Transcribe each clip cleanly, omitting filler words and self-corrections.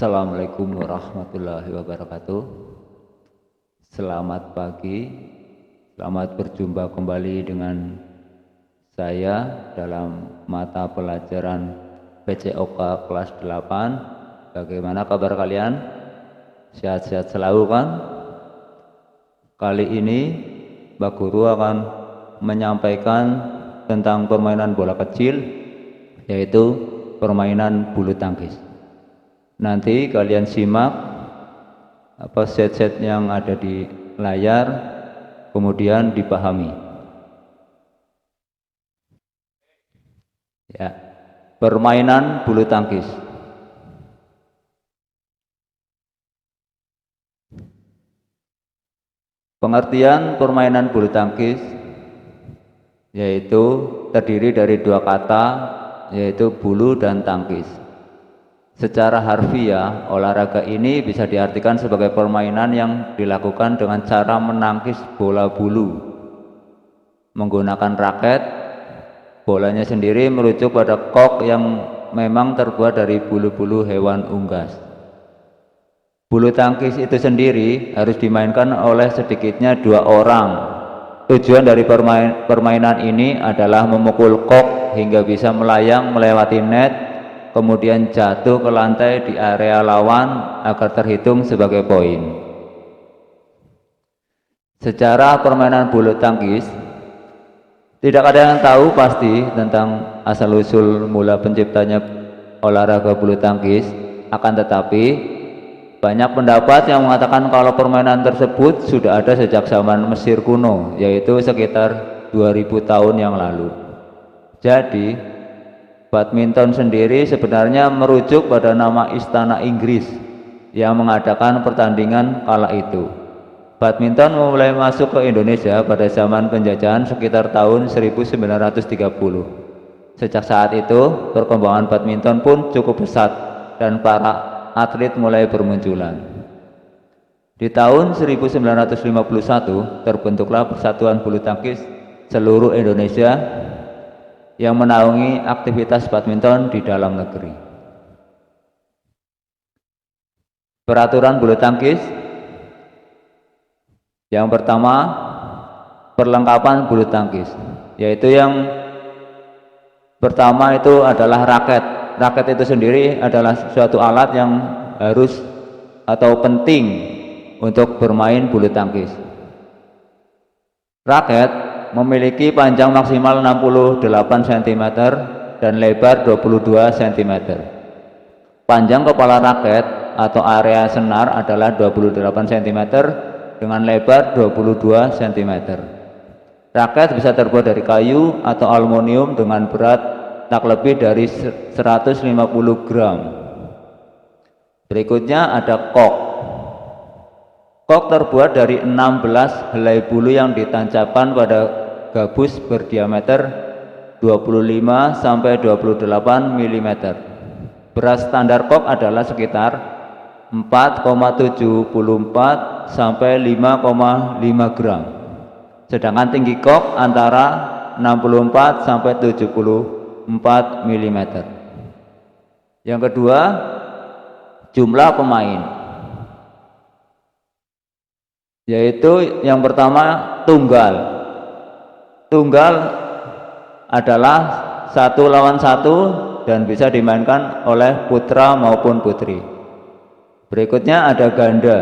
Assalamualaikum warahmatullahi wabarakatuh. Selamat pagi, selamat berjumpa kembali dengan saya dalam mata pelajaran PCOK kelas 8. Bagaimana kabar kalian? Sehat-sehat selalu kan? Kali ini Mbak Guru akan menyampaikan tentang permainan bola kecil, yaitu permainan bulu tangkis. Nanti kalian simak set-set yang ada di layar, kemudian dipahami. Ya, permainan bulu tangkis. Pengertian permainan bulu tangkis yaitu terdiri dari dua kata, yaitu bulu dan tangkis. Secara harfiah, olahraga ini bisa diartikan sebagai permainan yang dilakukan dengan cara menangkis bola bulu menggunakan raket. Bolanya sendiri merujuk pada kok yang memang terbuat dari bulu-bulu hewan unggas. Bulu tangkis itu sendiri harus dimainkan oleh sedikitnya 2 orang. Tujuan dari permainan ini adalah memukul kok hingga bisa melayang melewati net, kemudian jatuh ke lantai di area lawan agar terhitung sebagai poin. Secara permainan bulu tangkis, tidak ada yang tahu pasti tentang asal-usul mula penciptanya olahraga bulu tangkis, akan tetapi banyak pendapat yang mengatakan kalau permainan tersebut sudah ada sejak zaman Mesir kuno, yaitu sekitar 2000 tahun yang lalu. Jadi, badminton sendiri sebenarnya merujuk pada nama istana Inggris yang mengadakan pertandingan kala itu. Badminton mulai masuk ke Indonesia pada zaman penjajahan sekitar tahun 1930. Sejak saat itu, perkembangan badminton pun cukup pesat dan para atlet mulai bermunculan. Di tahun 1951, terbentuklah Persatuan Bulu Tangkis seluruh Indonesia yang menaungi aktivitas badminton di dalam negeri. Peraturan bulu tangkis. Yang pertama, perlengkapan bulu tangkis, yaitu yang pertama itu adalah raket. Raket itu sendiri adalah suatu alat yang harus atau penting untuk bermain bulu tangkis. Raket memiliki panjang maksimal 68 cm dan lebar 22 cm. Panjang kepala raket atau area senar adalah 28 cm dengan lebar 22 cm. Raket bisa terbuat dari kayu atau aluminium dengan berat tak lebih dari 150 gram. Berikutnya ada kok. Kok terbuat dari 16 helai bulu yang ditancapkan pada gabus berdiameter 25 sampai 28 mm. Berat standar kok adalah sekitar 4,74 sampai 5,5 gram. Sedangkan tinggi kok antara 64 sampai 74 mm. Yang kedua, jumlah pemain. Yaitu yang pertama tunggal. Tunggal adalah 1 lawan 1 dan bisa dimainkan oleh putra maupun putri. Berikutnya ada ganda.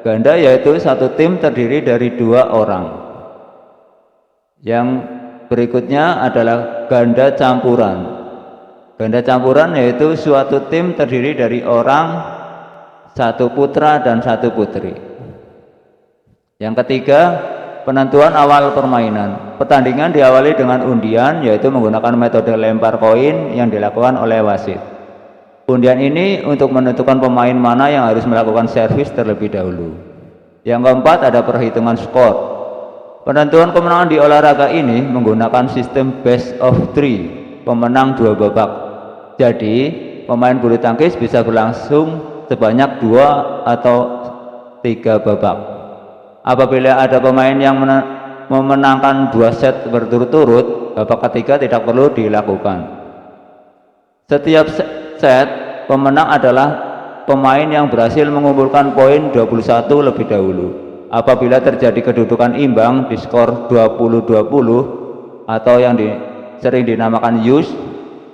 Ganda yaitu satu tim terdiri dari 2 orang. Yang berikutnya adalah ganda campuran. Ganda campuran yaitu suatu tim terdiri dari orang, 1 putra dan 1 putri. Yang ketiga, penentuan awal permainan. Pertandingan diawali dengan undian, yaitu menggunakan metode lempar koin yang dilakukan oleh wasit. Undian ini untuk menentukan pemain mana yang harus melakukan servis terlebih dahulu. Yang keempat ada perhitungan skor. Penentuan kemenangan di olahraga ini menggunakan sistem best of 3, pemenang 2 babak. Jadi, pemain bulu tangkis bisa berlangsung sebanyak 2 atau 3 babak. Apabila ada pemain yang memenangkan 2 set berturut-turut, babak ketiga tidak perlu dilakukan. Setiap set pemenang adalah pemain yang berhasil mengumpulkan poin 21 lebih dahulu. Apabila terjadi kedudukan imbang di skor 20-20 atau yang sering dinamakan use,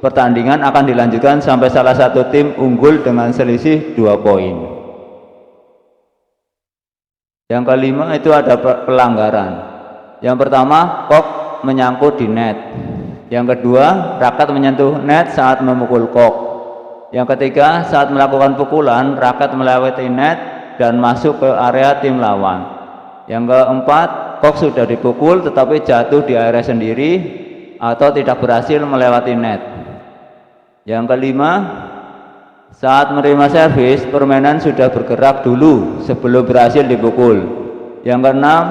pertandingan akan dilanjutkan sampai salah satu tim unggul dengan selisih 2 poin. Yang kelima itu ada pelanggaran. Yang pertama, kok menyangkut di net. Yang kedua, raket menyentuh net saat memukul kok. Yang ketiga, saat melakukan pukulan, raket melewati net dan masuk ke area tim lawan. Yang keempat, kok sudah dipukul tetapi jatuh di area sendiri atau tidak berhasil melewati net. Yang kelima, saat menerima servis, permainan sudah bergerak dulu sebelum berhasil dipukul. Yang keenam,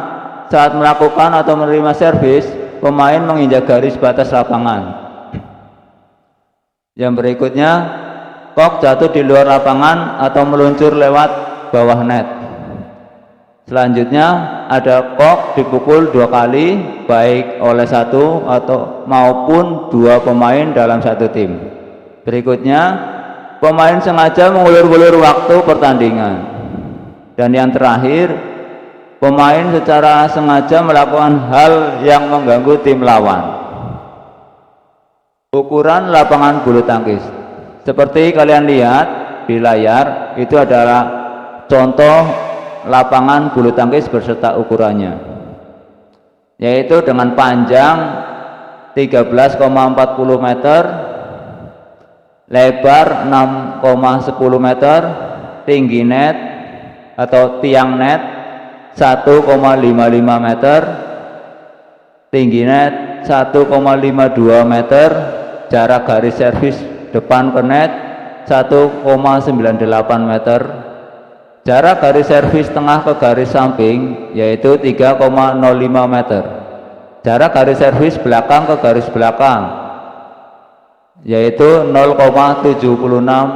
saat melakukan atau menerima servis, pemain menginjak garis batas lapangan. Yang berikutnya, kok jatuh di luar lapangan atau meluncur lewat bawah net. Selanjutnya ada kok dipukul 2 kali baik oleh satu atau maupun 2 pemain dalam satu tim. Berikutnya, pemain sengaja mengulur-ulur waktu pertandingan. Dan yang terakhir, pemain secara sengaja melakukan hal yang mengganggu tim lawan. Ukuran lapangan bulu tangkis. Seperti kalian lihat di layar, itu adalah contoh lapangan bulu tangkis beserta ukurannya, yaitu dengan panjang 13,40 meter, lebar 6,10 meter, tinggi net atau tiang net 1,55 meter, tinggi net 1,52 meter, jarak garis servis depan ke net 1,98 meter, jarak garis servis tengah ke garis samping yaitu 3,05 meter, jarak garis servis belakang ke garis belakang yaitu 0,76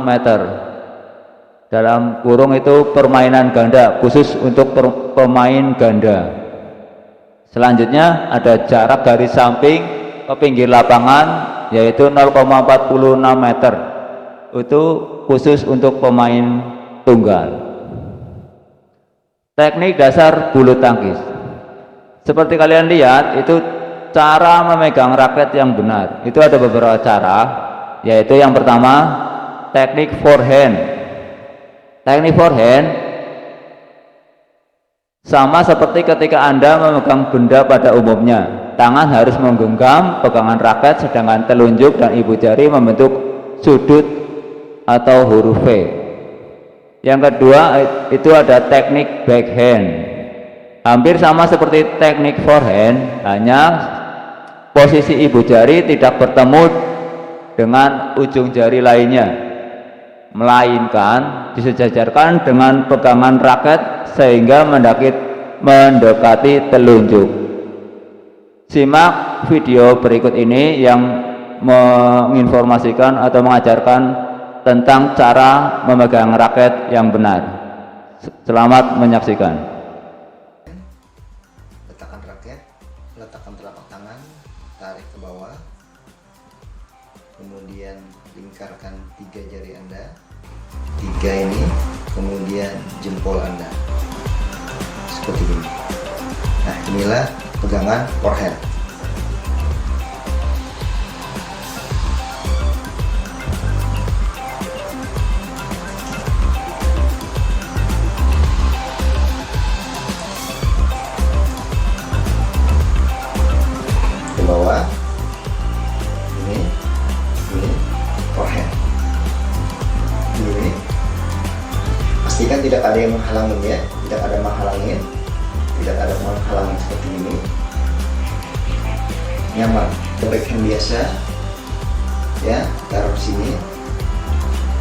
meter. Dalam kurung itu permainan ganda, khusus untuk pemain ganda. Selanjutnya ada jarak garis samping ke pinggir lapangan yaitu 0,46 meter, itu khusus untuk pemain tunggal. Teknik dasar bulu tangkis. Seperti kalian lihat, itu cara memegang raket yang benar. Itu ada beberapa cara, yaitu yang pertama, teknik forehand. Teknik forehand sama seperti ketika Anda memegang benda pada umumnya. Tangan harus menggenggam pegangan raket, sedangkan telunjuk dan ibu jari membentuk sudut atau huruf V. Yang kedua itu ada teknik backhand. Hampir sama seperti teknik forehand, hanya posisi ibu jari tidak bertemu dengan ujung jari lainnya, melainkan disejajarkan dengan pegangan raket sehingga mendekati telunjuk. Simak video berikut ini yang menginformasikan atau mengajarkan tentang cara memegang raket yang benar. Selamat menyaksikan. Letakkan raket, letakkan telapak tangan, tarik ke bawah, kemudian lingkarkan 3 jari Anda, 3 ini, kemudian jempol Anda, seperti ini. Nah, inilah pegangan forehand. Ke bawah, ini forehand. Ini pastikan tidak ada yang menghalangi ya, tidak ada menghalangi. Tidak ada menghalangi seperti ini, nyaman. Backhand biasa ya, taruh sini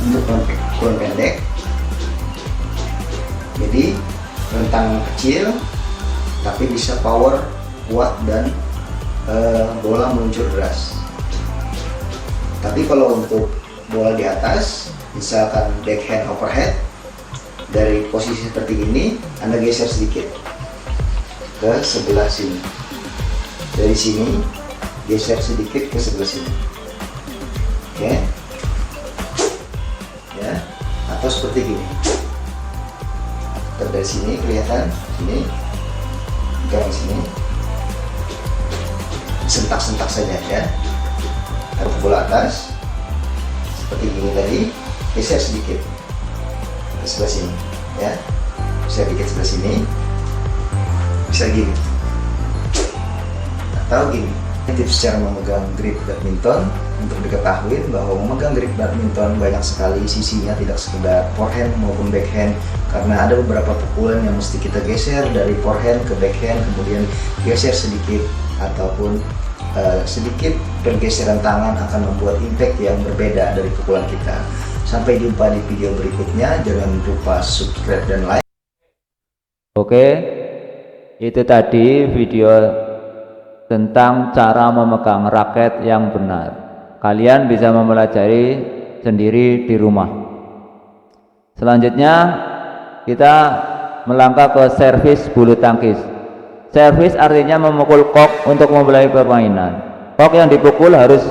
untuk kurun pendek, jadi rentang kecil tapi bisa power kuat dan bola meluncur deras. Tapi kalau untuk bola di atas, misalkan backhand overhead, dari posisi seperti ini Anda geser sedikit ke sebelah sini, dari sini geser sedikit ke sebelah sini, oke ya, atau atau seperti gini. Dari sini kelihatan, sini, pegang sini, sentak-sentak saja ya. Taruh bola atas, seperti ini tadi, geser sedikit ke sebelah sini, ya. Geser dikit sebelah sini, bisa gini, atau gini. Tips cara memegang grip badminton untuk diketahui bahwa memegang grip badminton banyak sekali sisinya, tidak sekedar forehand maupun backhand, karena ada beberapa pukulan yang mesti kita geser dari forehand ke backhand, kemudian geser sedikit ataupun sedikit pergeseran tangan akan membuat impact yang berbeda dari pukulan kita. Sampai jumpa di video berikutnya, jangan lupa subscribe dan like. Oke, itu tadi video tentang cara memegang raket yang benar. Kalian bisa mempelajari sendiri di rumah. Selanjutnya kita melangkah ke servis bulu tangkis. Servis artinya memukul kok untuk memulai permainan. Kok yang dipukul harus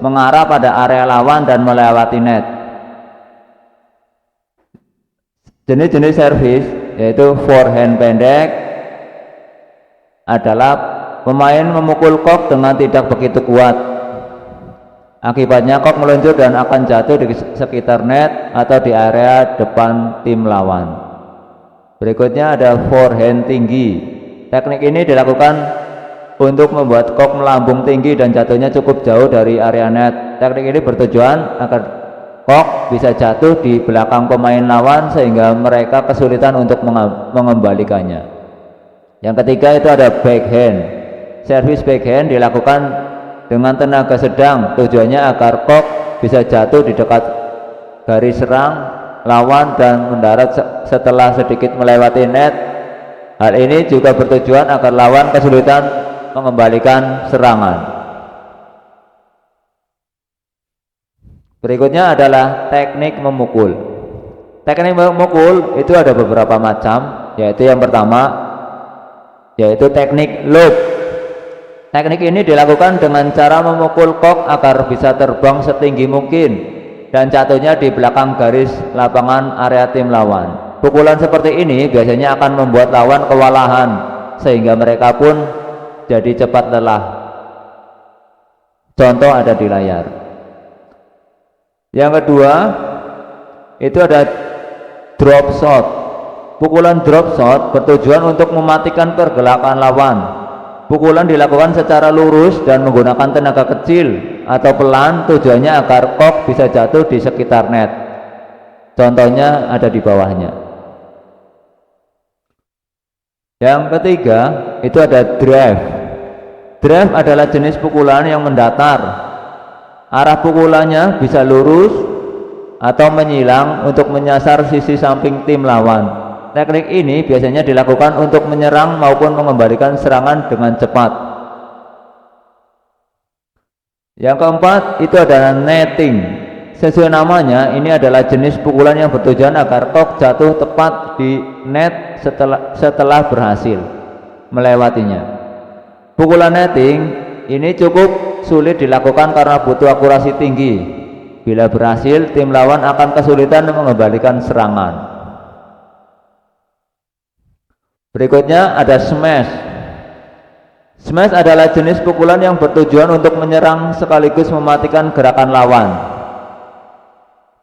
mengarah pada area lawan dan melewati net. Jenis-jenis servis yaitu forehand pendek adalah pemain memukul kok dengan tidak begitu kuat. Akibatnya kok meluncur dan akan jatuh di sekitar net atau di area depan tim lawan. Berikutnya ada forehand tinggi. Teknik ini dilakukan untuk membuat kok melambung tinggi dan jatuhnya cukup jauh dari area net. Teknik ini bertujuan agar kok bisa jatuh di belakang pemain lawan sehingga mereka kesulitan untuk mengembalikannya. Yang ketiga itu ada backhand. Servis backhand dilakukan dengan tenaga sedang, tujuannya agar kok bisa jatuh di dekat garis serang lawan dan mendarat setelah sedikit melewati net. Hal ini juga bertujuan agar lawan kesulitan mengembalikan serangan. Berikutnya adalah teknik memukul. Teknik memukul itu ada beberapa macam, yaitu yang pertama yaitu teknik lob. Teknik ini dilakukan dengan cara memukul kok agar bisa terbang setinggi mungkin dan jatuhnya di belakang garis lapangan area tim lawan. Pukulan seperti ini biasanya akan membuat lawan kewalahan sehingga mereka pun jadi cepat lelah. Contoh ada di layar. Yang kedua itu ada drop shot. Pukulan drop shot bertujuan untuk mematikan pergerakan lawan. Pukulan dilakukan secara lurus dan menggunakan tenaga kecil atau pelan, tujuannya agar kok bisa jatuh di sekitar net. Contohnya ada di bawahnya. Yang ketiga itu ada drive. Drive adalah jenis pukulan yang mendatar. Arah pukulannya bisa lurus atau menyilang untuk menyasar sisi samping tim lawan. Teknik ini biasanya dilakukan untuk menyerang maupun mengembalikan serangan dengan cepat. Yang keempat itu adalah netting. Sesuai namanya, ini adalah jenis pukulan yang bertujuan agar kok jatuh tepat di net setelah berhasil melewatinya. Pukulan netting ini cukup sulit dilakukan karena butuh akurasi tinggi. Bila berhasil, tim lawan akan kesulitan mengembalikan serangan. Berikutnya ada smash. Smash adalah jenis pukulan yang bertujuan untuk menyerang sekaligus mematikan gerakan lawan.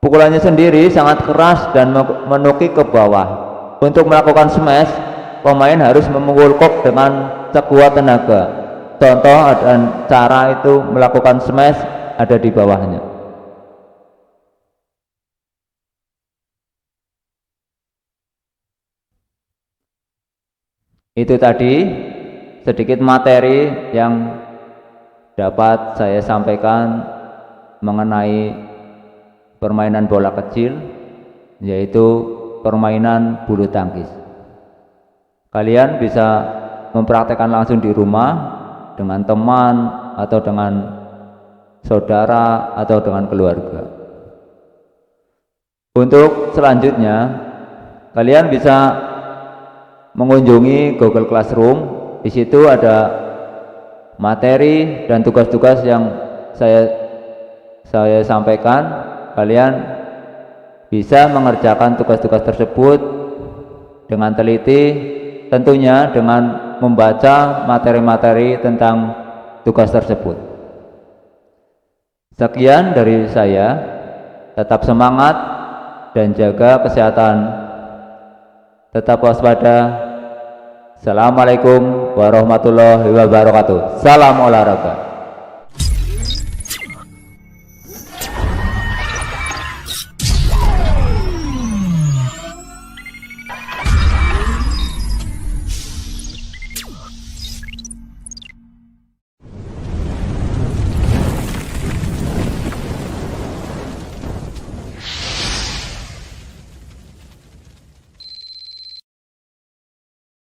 Pukulannya sendiri sangat keras dan menukik ke bawah. Untuk melakukan smash, pemain harus memukul kok dengan sekuat tenaga. Contoh dan cara itu melakukan smash ada di bawahnya. Itu tadi sedikit materi yang dapat saya sampaikan mengenai permainan bola kecil, yaitu permainan bulu tangkis. Kalian bisa mempraktekkan langsung di rumah dengan teman atau dengan saudara atau dengan keluarga. Untuk selanjutnya, kalian bisa mengunjungi Google Classroom. Di situ ada materi dan tugas-tugas yang saya sampaikan. Kalian bisa mengerjakan tugas-tugas tersebut dengan teliti, tentunya dengan membaca materi-materi tentang tugas tersebut. Sekian dari saya, tetap semangat dan jaga kesehatan, tetap waspada. Assalamualaikum warahmatullahi wabarakatuh. Salam olahraga.